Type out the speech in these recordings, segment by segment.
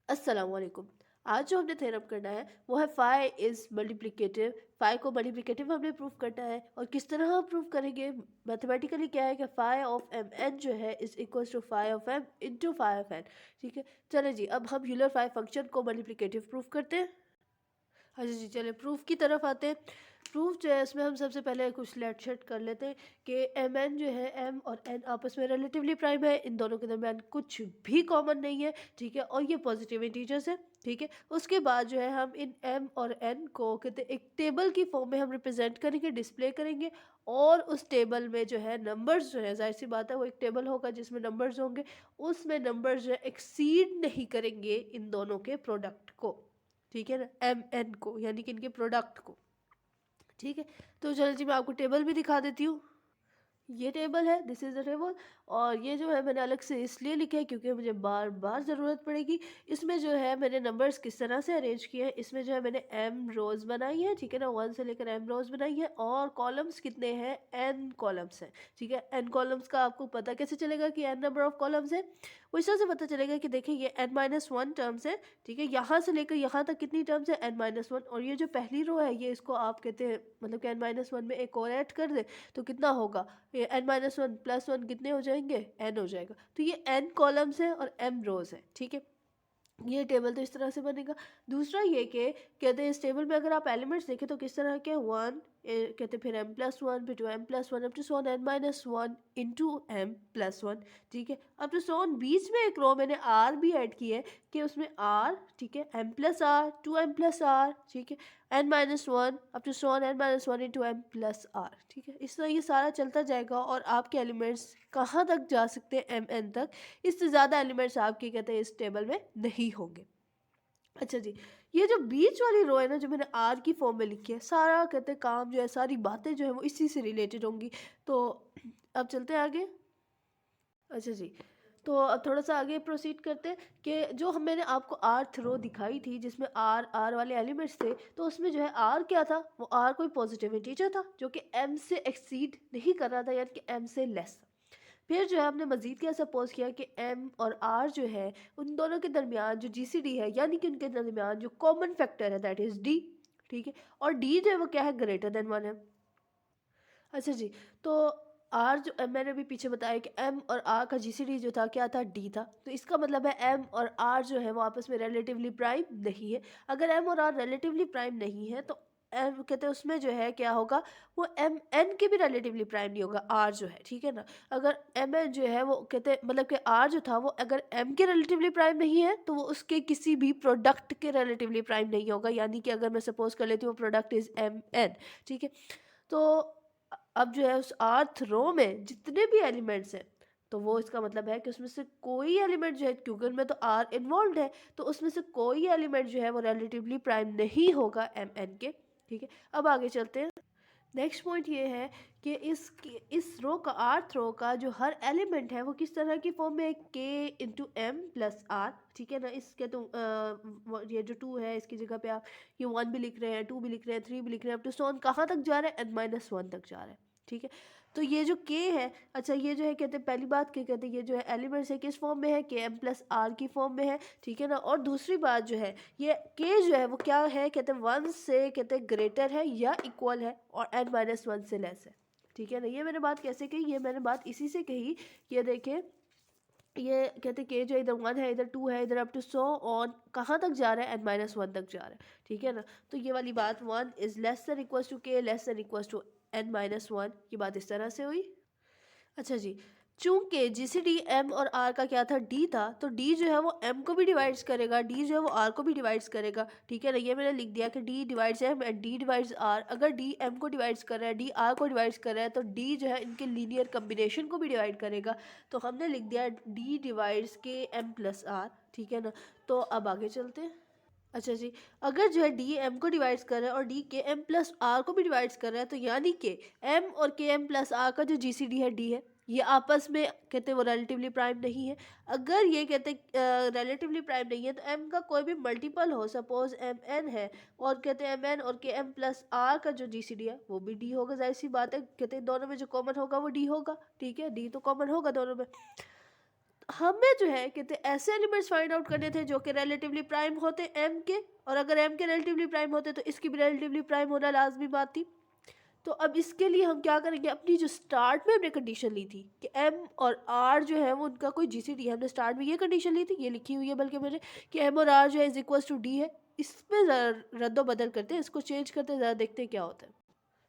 अस्सलाम वालेकुम। आज जो हमने थ्योरम करना है वो है फाई इज़ मल्टीप्लिकेटिव। फाई को मल्टीप्लिकेटिव हमने प्रूव करना है और किस तरह हम प्रूव करेंगे। मैथमेटिकली क्या है कि फाई ऑफ एम एन जो है is equal to phi of M into phi of n. ठीक है, चले जी, अब हम यूलर फाई फंक्शन को मल्टीप्लिकेटिव प्रूव करते हैं। अच्छा जी, चलिए प्रूफ की तरफ आते हैं। प्रूफ जो है इसमें हम सबसे पहले कुछ लेट शेट कर लेते हैं कि एम एन जो है, एम और एन आपस में रिलेटिवली प्राइम है, इन दोनों के दरमियान कुछ भी कॉमन नहीं है। ठीक है, और ये पॉजिटिव इंटीजर्स है। ठीक है, उसके बाद जो है हम इन एम और एन को कहते एक टेबल की फॉर्म में हम रिप्रेजेंट करेंगे, डिस्प्ले करेंगे। और उस टेबल में जो है नंबर्स जो है, जाहिर सी बात है वो एक टेबल होगा जिसमें नंबर्स होंगे, उसमें नंबर्स जो है एक्सीड नहीं करेंगे इन दोनों के प्रोडक्ट को। ठीक है ना, एम एन को, यानी कि इनके प्रोडक्ट को। ठीक है, तो चलो जी मैं आपको टेबल भी दिखा देती हूँ। ये टेबल है, दिस इज़ द टेबल। और ये जो है मैंने अलग से इसलिए लिखा है क्योंकि मुझे बार बार ज़रूरत पड़ेगी। इसमें जो है मैंने नंबर्स किस तरह से अरेंज किए हैं, इसमें जो है मैंने एम रोज़ बनाई है। ठीक है ना, 1 से लेकर एम रोज़ बनाई है। और कॉलम्स कितने हैं, एन कॉलम्स हैं। ठीक है, एन कॉलम्स का आपको पता कैसे चलेगा कि एन नंबर ऑफ कॉलम्स है। वो इस तरह से पता चलेगा कि देखिए ये एन माइनस वन टर्म्स है। ठीक है, यहाँ से लेकर यहाँ तक कितनी टर्म्स है, एन माइनस वन। और ये जो पहली रो है ये इसको आप कहते हैं मतलब कि एन माइनस वन में एक और ऐड कर दे तो कितना होगा, ये n minus one plus one कितने हो जाएंगे, एन हो जाएगा। तो ये एन कॉलम्स है और एम रोज है। ठीक है, ये टेबल तो इस तरह से बनेगा। दूसरा ये कि कहते हैं इस टेबल में अगर आप एलिमेंट्स देखें तो किस तरह के, वन कहते हैं, फिर एम प्लस वन, फिर two M plus one, up to सोन n minus one into M plus one. ठीक है, अप टू सोन बीच में एक रो मैंने आर भी ऐड की है कि उसमें आर, ठीक है, m plus are, two M plus are, ठीक है, n minus one up to सोन n minus one into M plus are. ठीक है, इस तरह ये सारा चलता जाएगा और आपके एलिमेंट्स कहाँ तक जा सकते हैं, एम एन तक। इससे ज़्यादा एलिमेंट्स आपके कहते हैं इस टेबल में नहीं होंगे। अच्छा जी, ये जो बीच वाली रो है ना, जो मैंने आर की फॉर्म में लिखी है, सारा कहते हैं काम जो है, सारी बातें जो है वो इसी से रिलेटेड होंगी। तो अब चलते हैं आगे। अच्छा जी, तो अब थोड़ा सा आगे प्रोसीड करते हैं कि जो हम मैंने आपको आर थ्रो दिखाई थी जिसमें आर आर वाले एलिमेंट्स थे, तो उसमें जो है आर क्या था, वो आर कोई पॉजिटिव इंटीजर था जो कि एम से एक्सीड नहीं कर रहा था, यानी कि एम से लेस। फिर जो है हमने मजीद क्या सपोज किया कि एम और आर जो है उन दोनों के दरमियान जो जीसीडी है, यानी कि उनके दरमियान जो कॉमन फैक्टर है दैट इज़ डी। ठीक है, और डी जो है वो क्या है, ग्रेटर देन वन है। अच्छा जी, तो आर जो मैंने अभी पीछे बताया कि एम और आर का जीसीडी जो था क्या था, डी था। तो इसका मतलब है एम और आर जो है वो आपस में रिलेटिवली प्राइम नहीं है। अगर एम और आर रिलेटिवली प्राइम नहीं है तो एम कहते हैं उसमें जो है क्या होगा, वो एम एन के भी रिलेटिवली प्राइम नहीं होगा, आर जो है। ठीक है ना, अगर एम एन जो है वो कहते हैं मतलब कि आर जो था वो अगर एम के रिलेटिवली प्राइम नहीं है तो वो उसके किसी भी प्रोडक्ट के रिलेटिवली प्राइम नहीं होगा। यानी कि अगर मैं सपोज कर लेती हूँ प्रोडक्ट इज एम एन। ठीक है, तो अब जो है उस आर्थ रो में जितने भी एलिमेंट्स हैं, तो वो इसका मतलब है कि उसमें से कोई एलिमेंट जो है, क्योंकि उनमें तो आर इन्वॉल्व है, तो उसमें से कोई एलिमेंट जो है वो रिलेटिवली प्राइम नहीं होगा एम एन के। ठीक है, अब आगे चलते हैं। नेक्स्ट पॉइंट ये है कि इस रो का, आर्थ रो का जो हर एलिमेंट है वो किस तरह की फॉर्म में है, के इंटू एम प्लस आर। ठीक है ना, इसके तो ये जो टू है इसकी जगह पे आप ये वन भी लिख रहे हैं, टू भी लिख रहे हैं, थ्री भी लिख रहे हैं, अप टू सोन कहाँ तक जा रहा है, एन माइनस वन तक जा रहा है। ठीक है, तो ये जो के है, अच्छा ये जो है कहते हैं पहली बात क्या कहते हैं, ये जो है एलिमेंट्स है किस फॉर्म में है, के एम प्लस आर की फॉर्म में है। ठीक है ना, और दूसरी बात जो है ये के जो है वो क्या है, कहते हैं वन से कहते हैं ग्रेटर है या इक्वल है और एन माइनस वन से लेस है। ठीक है ना, ये मैंने बात कैसे कही, ये मैंने बात इसी से कही। ये देखें, ये कहते हैं के जो इधर वन है, इधर टू है, इधर अप टू सो ऑन कहाँ तक जा रहा है, एन माइनस वन तक जा रहा है। ठीक है ना, तो ये वाली बात, one is less than equals to k, less than equals to n minus one, ये बात इस तरह से हुई। अच्छा जी, चूंकि जीसीडी एम और आर का क्या था, डी था, तो डी जो है वो एम को भी डिवाइड्स करेगा, डी जो है वो आर को भी डिवाइड्स करेगा। ठीक है ना, ये मैंने लिख दिया कि d divides m and d divides r. अगर डी एम को डिवाइड्स कर रहा है, डी आर को डिवाइड्स कर रहा है, तो डी जो है इनके लीनियर कम्बिनेशन को भी डिवाइड करेगा। तो हमने लिख दिया डी डिवाइड्स के एम प्लस आर। ठीक है ना, तो अब आगे चलते हैं। अच्छा जी, अगर जो है डी एम को डिवाइड्स कर रहा है और डी के एम प्लस आर को भी डिवाइड्स कर रहा है, तो यानी कि एम और के एम प्लस आर का जो जी सी डी है, डी है, ये आपस में कहते हैं वो रिलेटिवली प्राइम नहीं है। अगर ये कहते हैं रिलेटिवली प्राइम नहीं है तो एम का कोई भी मल्टीपल हो, सपोज एम एन है और कहते हैं एम एन और के एम प्लस आर का जो जी सी डी है वो भी डी होगा। जाहिर सी बात है, कहते हैं दोनों में जो कॉमन होगा वो डी होगा। ठीक है, डी तो कॉमन होगा दोनों में। हमें जो है कहते ऐसे एलिमेंट्स फाइंड आउट करने थे जो कि रिलेटिवली प्राइम होते एम के, और अगर एम के रिलेटिवली प्राइम होते तो इसकी भी रिलेटिवली प्राइम होना लाजमी बात थी। तो अब इसके लिए हम क्या करेंगे, अपनी जो स्टार्ट में हमने कंडीशन ली थी कि एम और आर जो है वो उनका कोई जीसीडी है, हमने स्टार्ट में ये कंडीशन ली थी, ये लिखी हुई है बल्कि मैंने, कि एम और आर जो है इज इक्वल टू डी है। इसमें ज़रा रद्दो बदल करते हैं, इसको चेंज करते हैं, ज़रा देखते हैं क्या होता है।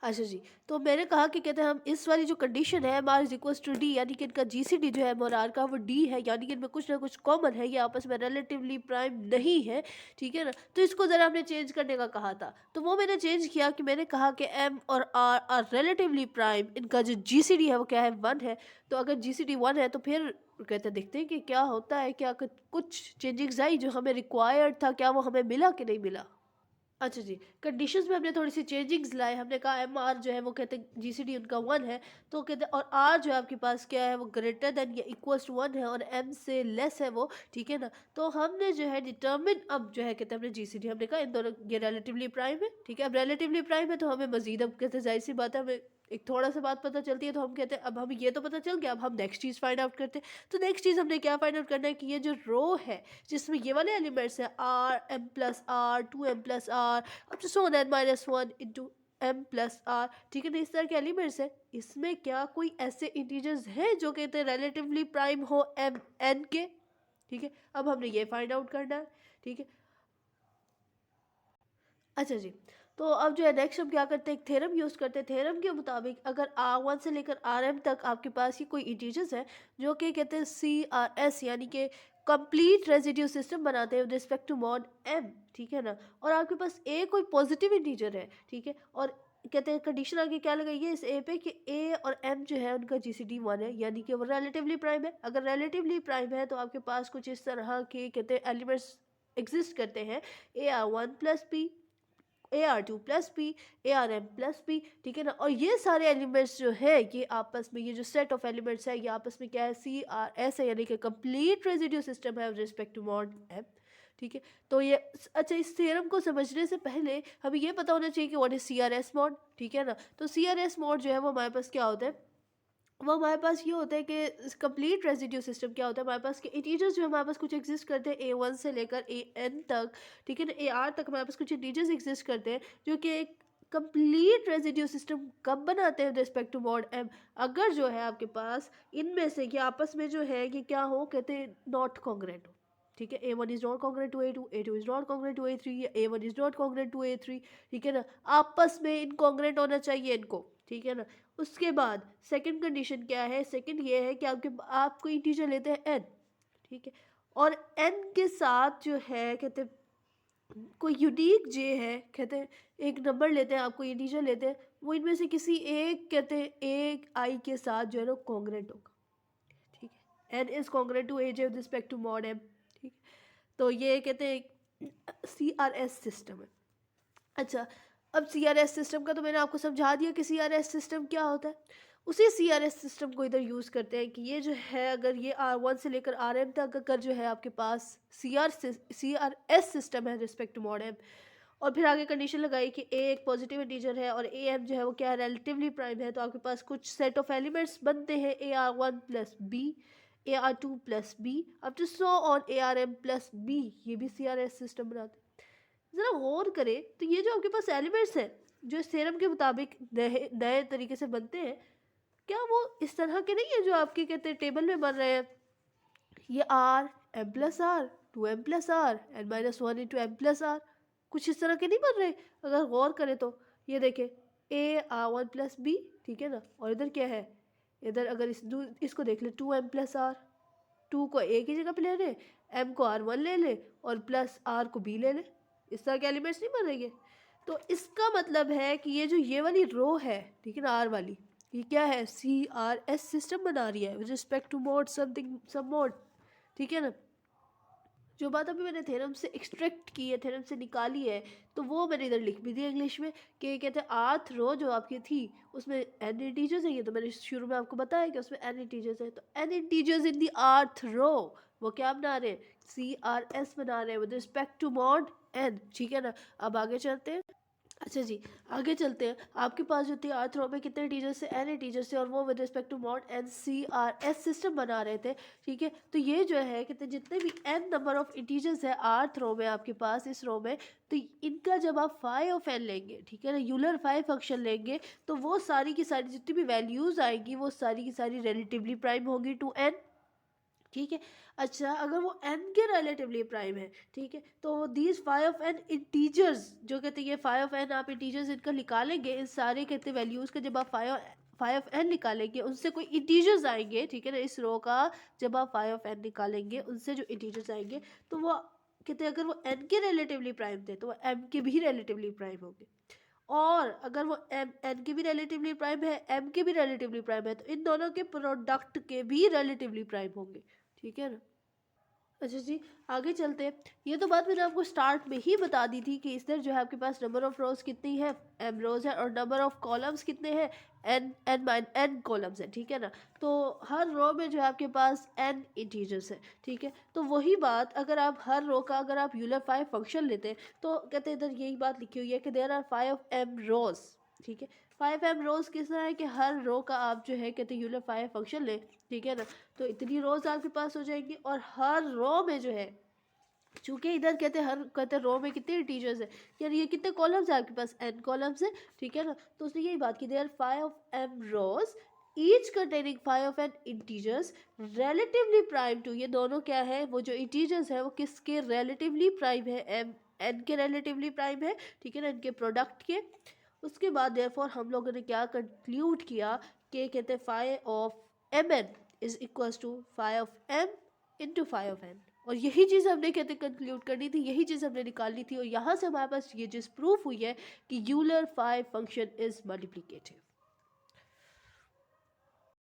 अच्छा जी, तो मैंने कहा कि कहते हैं हम इस वाली जो कंडीशन है M R is equal to D, यानी कि इनका जीसीडी जो है एम और आर का वो डी है, यानी कि इनमें कुछ ना कुछ कॉमन है, ये आपस में रिलेटिवली प्राइम नहीं है, ठीक है ना। तो इसको ज़रा हमने चेंज करने का कहा था, तो वो मैंने चेंज किया कि मैंने कहा कि एम और आर रिलेटिवली प्राइम, इनका जो जीसीडी है वो क्या है, वन है। तो अगर जीसीडी वन है तो फिर कहते हैं देखते हैं कि क्या होता है, क्या कुछ चेंजिंग्स आई जो हमें रिक्वायर्ड था, क्या वो हमें मिला कि नहीं मिला। अच्छा जी, कंडीशंस में हमने थोड़ी सी चेंजिंग्स लाए, हमने कहा एम आर जो है वो कहते हैं जीसीडी उनका वन है, तो कहते हैं और आर जो है आपके पास क्या है, वो ग्रेटर देन या इक्वल्स टू वन है, और एम से लेस है वो, ठीक है ना। तो हमने जो है डिटर्मिन, अब जो है कहते हैं हमने जीसीडी, हमने कहा इन दोनों ये रिलेटिवली प्राइम है, ठीक है। अब रिलेटिवली प्राइम है तो हमें मजीद, अब कहते हैं जाहिर सी बात है, हमें एक थोड़ा सा बात पता चलती है, तो हम कहते हैं अब हमें ये तो पता चल गया, अब हम नेक्स्ट चीज़ फाइंड आउट करते हैं। तो नेक्स्ट चीज़ हमने क्या फाइंड आउट करना है कि ये जो रो है जिसमें ये वाले एलिमेंट्स हैं R M plus are, two M plus R, अब तो so that minus one into M plus are, ठीक है ना, इस तरह के एलिमेंट्स हैं, इसमें क्या कोई ऐसे इंटीजर्स हैं जो कहते हैं रिलेटिवली प्राइम हो एम एन के, ठीक है। अब हमने ये फाइंड आउट करना है, ठीक है। अच्छा जी, तो अब जो है नेक्स्ट हम क्या करते हैं, एक थ्योरम यूज़ करते हैं। थ्योरम के मुताबिक अगर आर वन से लेकर आर एम तक आपके पास ये कोई इंटीजर्स है जो कि कहते हैं सी आर एस, यानी कि कंप्लीट रेजिड्यू सिस्टम बनाते हैं with respect to mod M, ठीक है ना, और आपके पास ए कोई पॉजिटिव इंटीजर है, ठीक है, और कहते हैं कंडीशन आगे क्या लगाई है इस ए पे कि ए और एम जो है उनका जीसीडी वन है, यानी कि वो रिलेटिवली प्राइम है। अगर रिलेटिवली प्राइम है तो आपके पास कुछ इस तरह के कहते हैं एलिमेंट्स एग्जिस्ट करते हैं, A R one plus P, A R two plus P, A R M plus P, ठीक है ना। और ये सारे एलिमेंट्स जो है ये आपस में, ये जो सेट ऑफ एलिमेंट्स है ये आपस में क्या है, सी आर एस है, यानी कि कंप्लीट रेजिड्यू सिस्टम है with respect to mod M, ठीक है। तो ये अच्छा, इस थ्योरम को समझने से पहले हमें ये पता होना चाहिए कि what is C R S mod, ठीक है ना। तो सी आर एस मॉड जो है वो हमारे पास क्या होता है, वो हमारे पास ये होता है कि कंप्लीट रेजिड्यू सिस्टम क्या होता है हमारे पास, कि इंटीजर्स जो हमारे पास कुछ एग्जिस्ट करते हैं ए वन से लेकर ए एन तक, ठीक है ना, ए आर तक हमारे पास कुछ इंटीजर्स एग्जिस्ट करते हैं जो कि एक कंप्लीट रेजिड्यू सिस्टम कब बनाते हैं with respect to mod M, अगर जो है आपके पास इनमें से कि आपस में जो है कि क्या हो, कहते हैं नॉट कॉन्ग्रेंट हो, ठीक है। A one is not congruent to A two is not congruent to A three, A one is not congruent to A three, ठीक है ना, आपस में इनकॉन्ग्रेंट होना चाहिए इनको, ठीक है ना। उसके बाद सेकंड कंडीशन क्या है, सेकंड ये है कि आप कोई इंटीजर लेते हैं एन, ठीक है, और एन के साथ जो है कहते हैं कोई यूनिक जे है, कहते हैं एक नंबर लेते हैं, आप कोई इंटीजर लेते हैं, वो इनमें से किसी एक कहते हैं एक आई के साथ जो है ना कॉन्ग्रेंट होगा, ठीक है। N is congruent to A J with respect to mod M, ठीक है। तो ये कहते हैं सी आर एस सिस्टम है। अच्छा, अब सी आर एस सिस्टम का तो मैंने आपको समझा दिया कि सी आर एस सिस्टम क्या होता है। उसी सी आर एस सिस्टम को इधर यूज़ करते हैं कि ये जो है अगर ये आर वन से लेकर आर एम तक अगर जो है आपके पास सी आर एस सिस्टम है रिस्पेक्ट टू मॉड एम, और फिर आगे कंडीशन लगाई कि ए एक पॉजिटिव इंटीजर है और ए एम जो है वो क्या है, रिलेटिवली प्राइम है, तो आपके पास कुछ सेट ऑफ एलिमेंट्स बनते हैं A R one plus B, A R two plus B, अब टू so on A R M plus B, ये भी सी आर एस सिस्टम बनाते हैं। ज़रा गौर करें तो ये जो आपके पास एलिमेंट्स हैं जो इस थ्योरम के मुताबिक नए नए तरीके से बनते हैं, क्या वो इस तरह के नहीं है जो आपके कहते हैं टेबल में बन रहे हैं, ये R M plus are, two M plus R N minus one into M plus R, कुछ इस तरह के नहीं बन रहे। अगर गौर करें तो ये देखें A R one plus B, ठीक है ना, और इधर क्या है, इधर अगर इसको देख ले two M plus are, two को ए की जगह पे ले लें, एम को आर वन ले लें और प्लस आर को बी ले लें, इस तरह के एलिमेंट्स नहीं बन रही है। तो इसका मतलब है कि ये जो ये वाली रो है, ठीक है ना, आर वाली, ये क्या है, सी आर एस सिस्टम बना रही है with respect to mod something some mod, ठीक है ना। जो बात अभी मैंने थ्योरम से एक्सट्रैक्ट की है, थ्योरम से निकाली है, तो वो मैंने इधर लिख भी दी इंग्लिश में कि कहते हैं आर्थ रो जो आपकी थी उसमें एन इंटीजर्स है, ये तो मैंने शुरू में आपको बताया कि उसमें एन इंटीजर्स है, तो एन इंटीजर्स इन दी आर्थ रो वो क्या बना रहे हैं, सी आर एस बना रहे हैं with respect to mod N, ठीक है ना। अब आगे चलते हैं। अच्छा जी, आगे चलते हैं। आपके पास जो थी अर्थ रो में कितने इंटीजर्स थे? n इंटीजर्स थे और वो with respect to mod n c r s system बना रहे थे, ठीक है? तो ये जो है कितने जितने भी n नंबर ऑफ इंटीजर्स है अर्थ रो में आपके पास इस रो में, तो इनका जब आप फाई ऑफ n लेंगे, ठीक है ना, यूलर फाई फंक्शन लेंगे, तो वो सारी की सारी जितनी भी वैल्यूज़ आएंगी वो सारी की सारी रिलेटिवली प्राइम होगी टू n, ठीक है। अच्छा, अगर वो n के रिलेटिवली प्राइम है, ठीक है, तो these phi of n integers जो कहते हैं ये फाई ऑफ n आप इंटीजर्स इनका निकालेंगे, इन सारे कहते हैं वैल्यूज़ का जब आप फाई ऑफ n निकालेंगे उनसे कोई इंटीजर्स आएंगे, ठीक है ना, इस रो का जब आप फाई ऑफ n निकालेंगे उनसे जो इंटीजर्स आएंगे तो वो कहते हैं अगर वो n के रिलेटिवली प्राइम थे तो वो m के भी रिलेटिवली प्राइम होंगे, और अगर वो एम एन के भी रिलेटिवली प्राइम है एम के भी रिलेटिवली प्राइम है तो इन दोनों के प्रोडक्ट के भी रिलेटिवली प्राइम होंगे, ठीक है ना। अच्छा जी, आगे चलते हैं। ये तो बात मैंने आपको स्टार्ट में ही बता दी थी कि इधर जो है आपके पास नंबर ऑफ रोज कितनी है, m रोज है, और नंबर ऑफ कॉलम्स कितने हैं, n कॉलम्स है, ठीक है ना। तो हर रो में जो है आपके पास n इंटीजर्स है, ठीक है। तो वही बात अगर आप हर रो का अगर आप यूलर फाइव फंक्शन लेते हैं तो कहते हैं इधर यही बात लिखी हुई है कि there are phi of m rows, ठीक है। फाइव m रोज किस तरह है कि हर रो का आप जो है कहते हैं यूलर फाइव फंक्शन ले, ठीक है ना। तो इतनी रोज आपके पास हो जाएंगी और हर रो में जो है चूंकि इधर कहते हैं हर कहते हैं रो में कितने इंटीजर्स है, यार ये कितने कॉलम्स है आपके पास, n कॉलम्स है, ठीक है ना। तो उसने यही बात की there phi of m rows each containing phi of N integers relatively prime to, ये दोनों क्या है वो जो इंटीजर्स है वो किसके रिलेटिवली प्राइम है, m n के रिलेटिवली प्राइम है, ठीक है ना, इनके प्रोडक्ट के। उसके बाद देयरफॉर हम लोगों ने क्या कंक्लूड किया कि कहते हैं phi of M N is equals to phi of M into phi of N, और यही चीज़ हमने कहते कंक्लूड करनी थी, यही चीज़ हमने निकालनी थी, और यहाँ से हमारे पास ये चीज़ प्रूफ हुई है कि Euler five function is multiplicative.